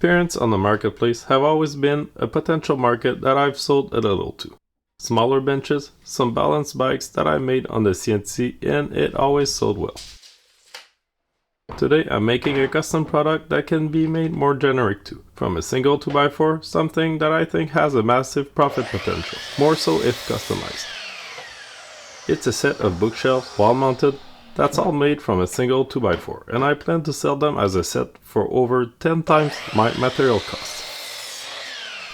Parents on the marketplace have always been a potential market that I've sold a little to. Smaller benches, some balance bikes that I made on the CNC, and it always sold well. Today I'm making a custom product that can be made more generic too. From a single 2x4, something that I think has a massive profit potential, more so if customized. It's a set of bookshelves, wall-mounted, that's all made from a single 2x4, and I plan to sell them as a set for over 10 times my material cost.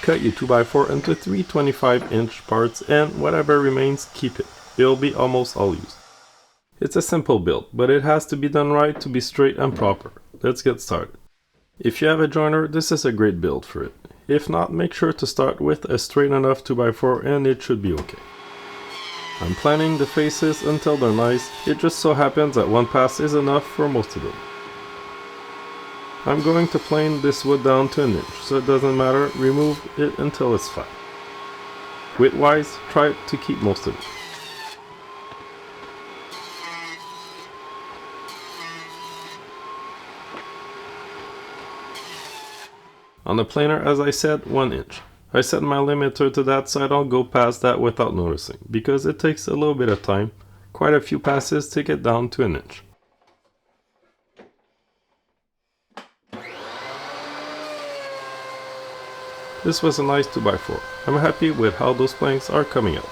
Cut your 2x4 into 3 25-inch parts, and whatever remains, keep it. It'll be almost all used. It's a simple build, but it has to be done right to be straight and proper. Let's get started. If you have a joiner, this is a great build for it. If not, make sure to start with a straight enough 2x4 and it should be okay. I'm planing the faces until they're nice. It just so happens that one pass is enough for most of them. I'm going to plane this wood down to 1 inch, so it doesn't matter, remove it until it's flat. Width-wise, try to keep most of it. On the planer, as I said, 1 inch. I set my limiter to that so I don't go past that without noticing, because it takes a little bit of time, quite a few passes to get down to 1 inch. This was a nice 2x4. I'm happy with how those planks are coming out.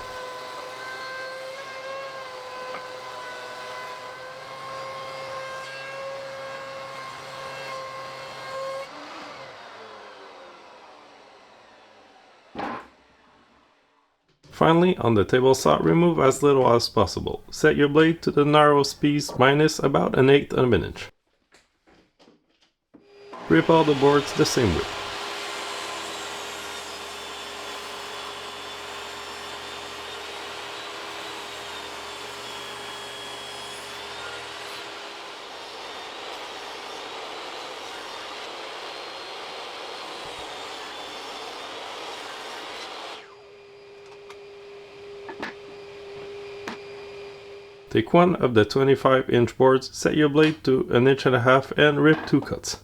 Finally, on the table saw, remove as little as possible. Set your blade to the narrowest piece minus about 1/8 of an inch. Rip all the boards the same way. Take one of the 25-inch boards, set your blade to 1.5 inches and rip 2 cuts.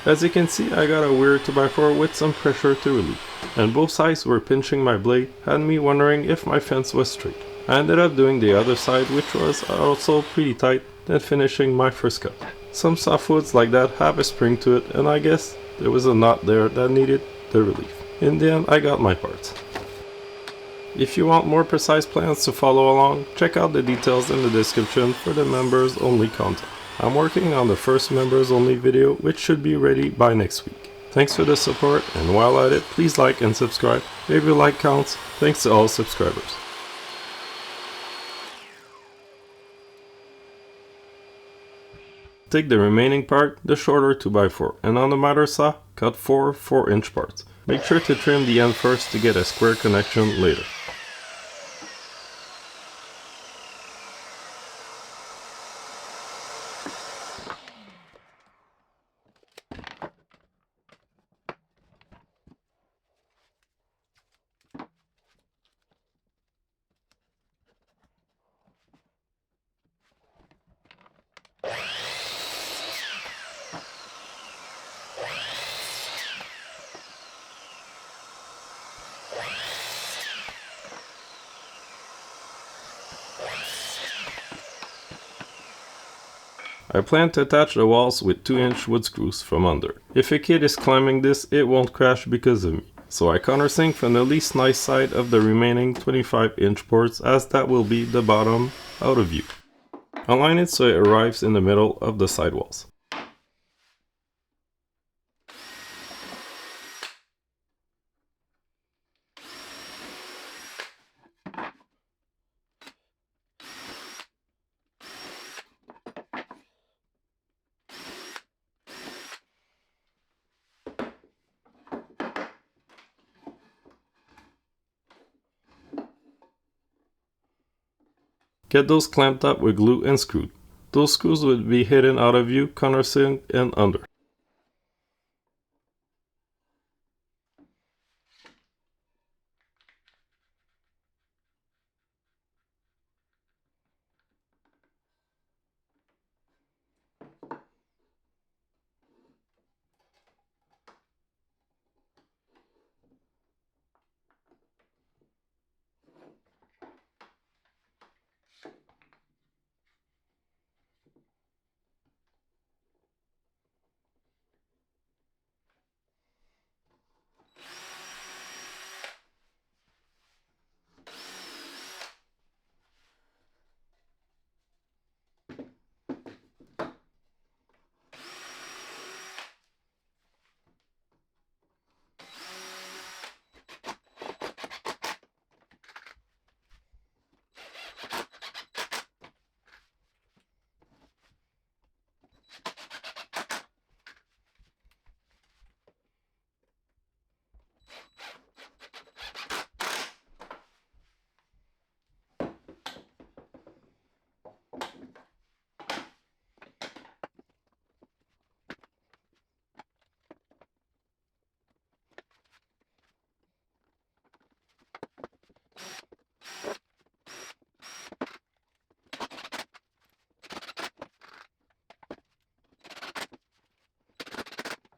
As you can see, I got a weird 2x4 with some pressure to relieve, and both sides were pinching my blade, had me wondering if my fence was straight. I ended up doing the other side, which was also pretty tight, then finishing my first cut. Some softwoods like that have a spring to it, and I guess there was a knot there that needed the relief. In the end, I got my parts. If you want more precise plans to follow along, check out the details in the description for the members only content. I'm working on the first members only video, which should be ready by next week. Thanks for the support, and while at it, please like and subscribe. Every like counts. Thanks to all subscribers. Take the remaining part, the shorter 2x4, and on the miter saw, cut 4 4-inch parts. Make sure to trim the end first to get a square connection later. I plan to attach the walls with 2-inch wood screws from under. If a kid is climbing this, it won't crash because of me. So I countersink from the least nice side of the remaining 25-inch boards, as that will be the bottom out of view. Align it so it arrives in the middle of the sidewalls. Get those clamped up with glue and screwed. Those screws would be hidden out of view, countersink and under.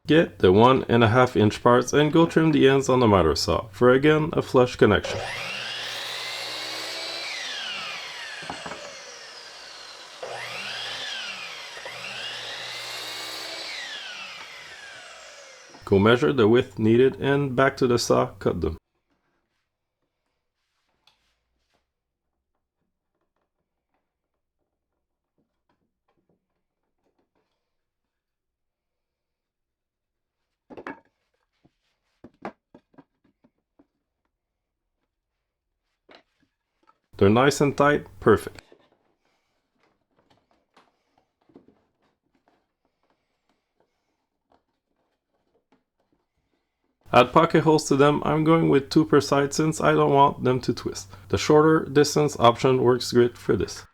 Get the 1.5-inch parts and go trim the ends on the miter saw for again a flush connection. Go measure the width needed and back to the saw, cut them. They're nice and tight, perfect. Add pocket holes to them. I'm going with 2 per side since I don't want them to twist. The shorter distance option works great for this.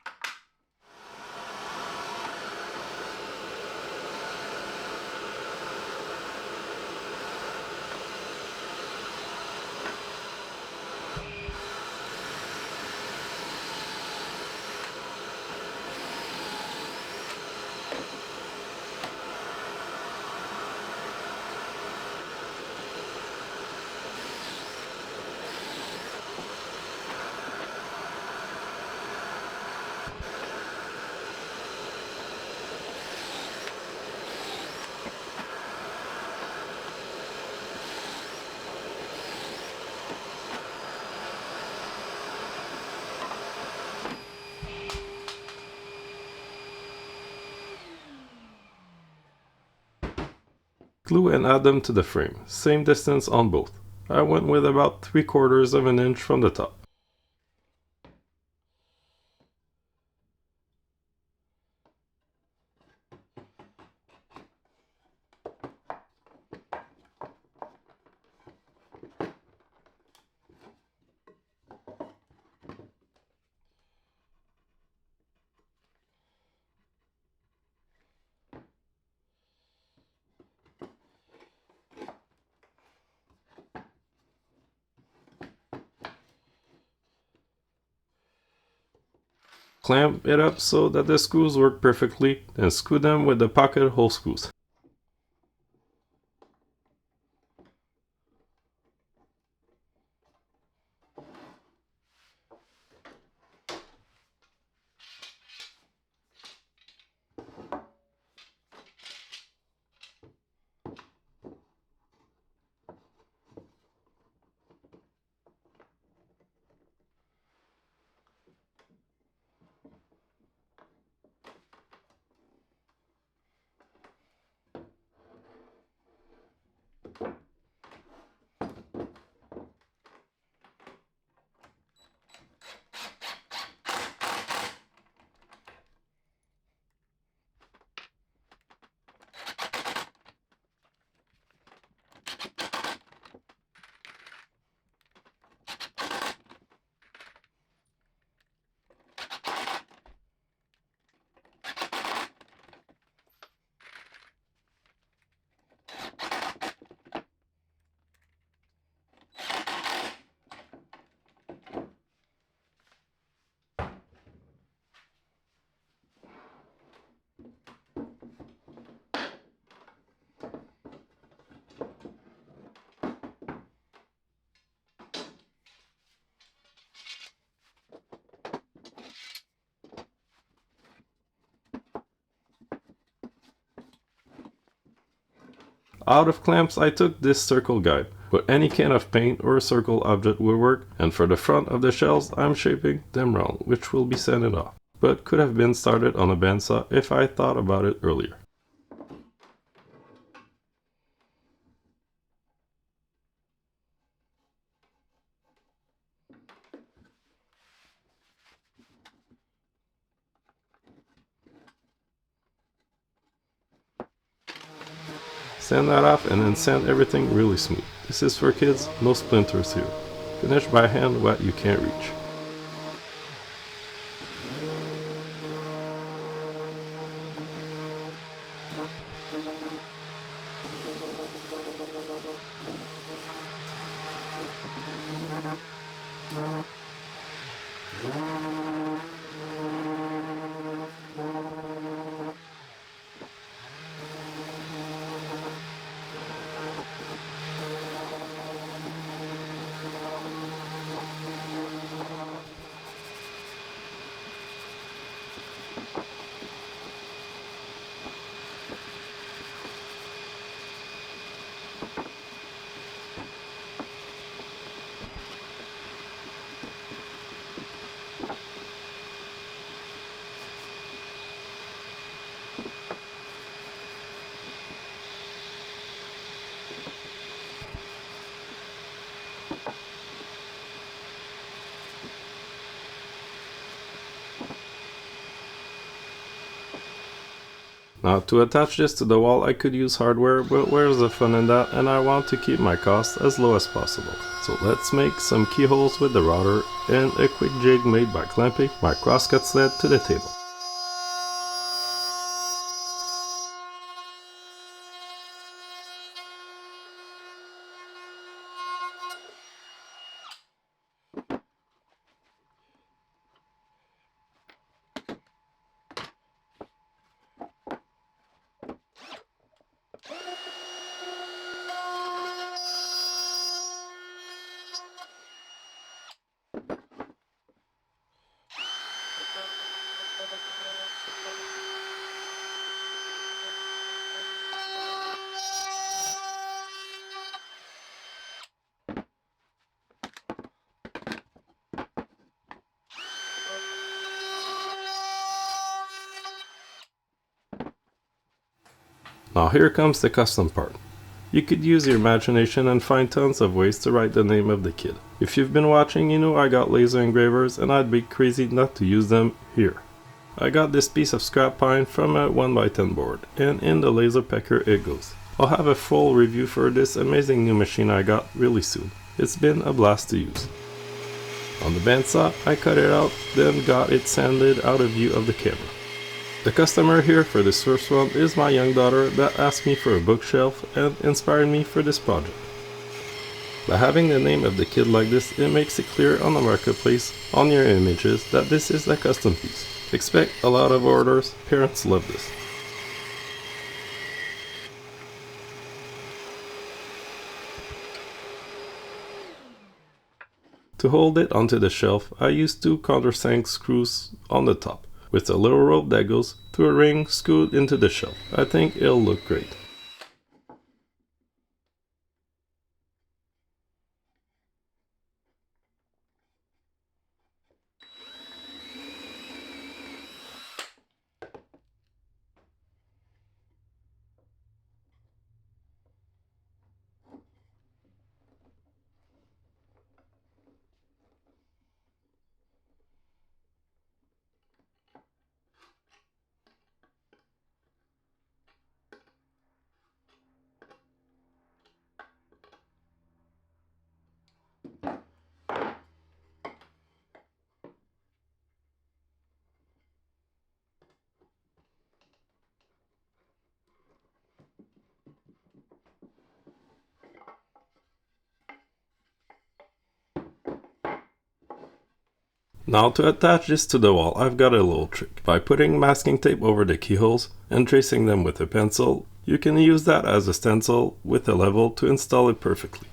Glue and add them to the frame, same distance on both. I went with about 3/4 of an inch from the top. Clamp it up so that the screws work perfectly, then screw them with the pocket hole screws. Out of clamps, I took this circle guide, but any can of paint or a circle object will work, and for the front of the shells, I'm shaping them round, which will be sanded off, but could have been started on a bandsaw if I thought about it earlier. Sand that off and then sand everything really smooth. This is for kids, no splinters here. Finish by hand what you can't reach. Now to attach this to the wall I could use hardware, but where's the fun in that, and I want to keep my costs as low as possible. So let's make some keyholes with the router and a quick jig made by clamping my crosscut sled to the table. Now here comes the custom part. You could use your imagination and find tons of ways to write the name of the kid. If you've been watching, you know I got laser engravers and I'd be crazy not to use them here. I got this piece of scrap pine from a 1x10 board, and in the laser pecker it goes. I'll have a full review for this amazing new machine I got really soon. It's been a blast to use. On the bandsaw, I cut it out, then got it sanded out of view of the camera. The customer here for this first one is my young daughter that asked me for a bookshelf and inspired me for this project. By having the name of the kid like this, it makes it clear on the marketplace, on your images, that this is a custom piece. Expect a lot of orders, parents love this. To hold it onto the shelf, I used 2 countersink screws on the top, with a little rope that goes through a ring screwed into the shelf. I think it'll look great. Now to attach this to the wall, I've got a little trick. By putting masking tape over the keyholes and tracing them with a pencil, you can use that as a stencil with a level to install it perfectly.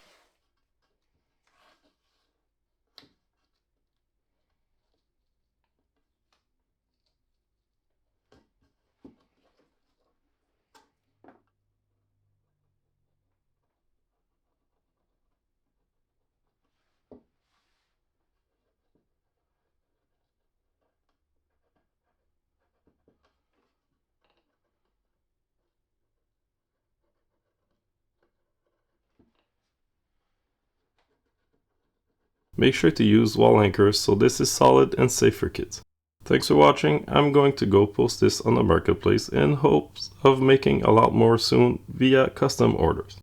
Make sure to use wall anchors so this is solid and safe for kids. Thanks for watching. I'm going to go post this on the marketplace in hopes of making a lot more soon via custom orders.